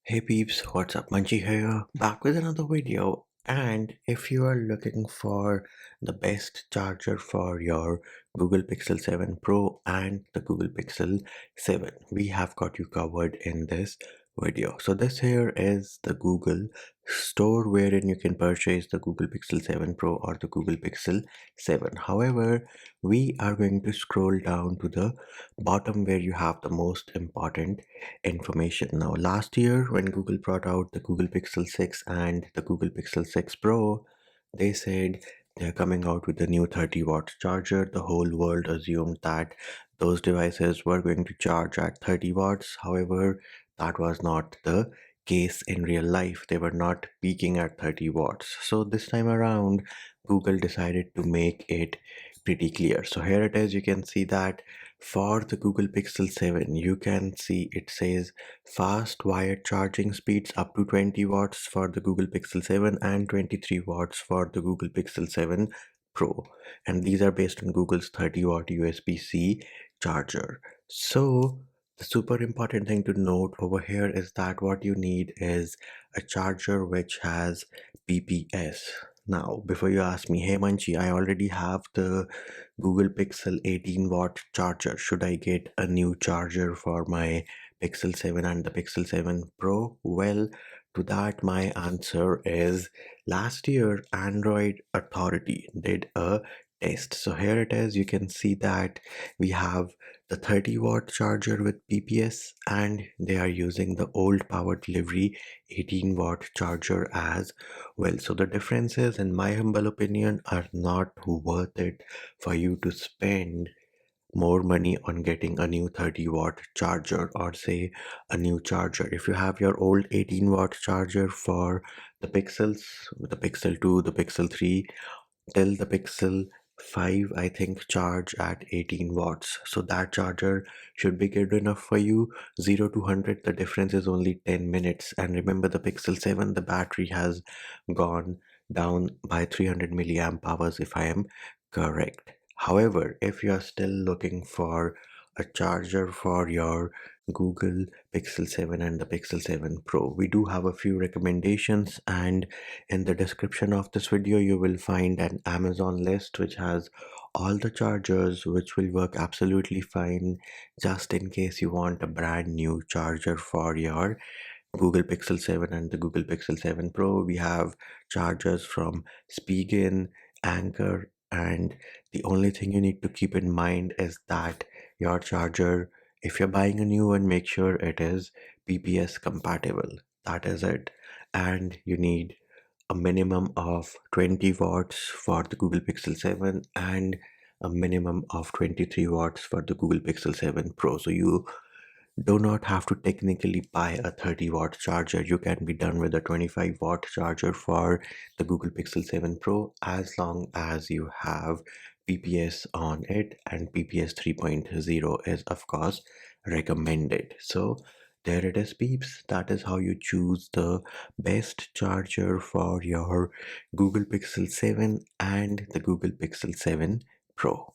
Hey peeps, what's up? Munchie here, back with another video. And if you are looking for the best charger for your Google Pixel 7 Pro and the Google Pixel 7, we have got you covered in this video. So this here is the Google store wherein you can purchase the Google Pixel 7 Pro or the Google Pixel 7. However, we are going to scroll down to the bottom where you have the most important information. Now, last year when Google brought out the Google Pixel 6 and the Google Pixel 6 Pro, they said they're coming out with a new 30-watt charger. The whole world assumed that those devices were going to charge at 30 watts. However, that was not the case in real life. They were not peaking at 30 watts. So this time around, Google decided to make it pretty clear. So here it is. You can see that for the Google Pixel 7, you can see it says fast wired charging speeds up to 20 watts for the Google Pixel 7 and 23 watts for the Google Pixel 7 Pro. And these are based on Google's 30-watt USB-C charger. So the super important thing to note over here is that what you need is a charger which has PPS. Now, before you ask me, hey Manchi, I already have the Google Pixel 18-watt charger. Should I get a new charger for my Pixel 7 and the Pixel 7 Pro? Well, to that, my answer is last year, Android Authority did a test. So here it is. You can see that we have the 30-watt charger with PPS, and they are using the old power delivery 18-watt charger as well. So the differences, in my humble opinion, are not worth it for you to spend more money on getting a new 30-watt charger, or say a new charger. If you have your old 18-watt charger for the Pixels, the Pixel 2, the Pixel 3, till the Pixel 5, I think, charge at 18 watts. So that charger should be good enough for you. 0 to 100, the difference is only 10 minutes. And remember, the Pixel 7, the battery has gone down by 300 milliamp hours, if I am correct. However, if you are still looking for a charger for your Google Pixel 7 and the Pixel 7 Pro, we do have a few recommendations, and in the description of this video you will find an Amazon list which has all the chargers which will work absolutely fine, just in case you want a brand new charger for your Google Pixel 7 and the Google Pixel 7 Pro. We have chargers from Spigen, Anchor, and the only thing you need to keep in mind is that your charger, if you're buying a new one, make sure it is PPS compatible. That is it. And you need a minimum of 20 watts for the Google Pixel 7 and a minimum of 23 watts for the Google Pixel 7 Pro. So you do not have to technically buy a 30-watt charger. You can be done with a 25-watt charger for the Google Pixel 7 Pro as long as you have PPS on it, and PPS 3.0 is of course recommended. So there it is, peeps. That is how you choose the best charger for your Google Pixel 7 and the Google Pixel 7 Pro.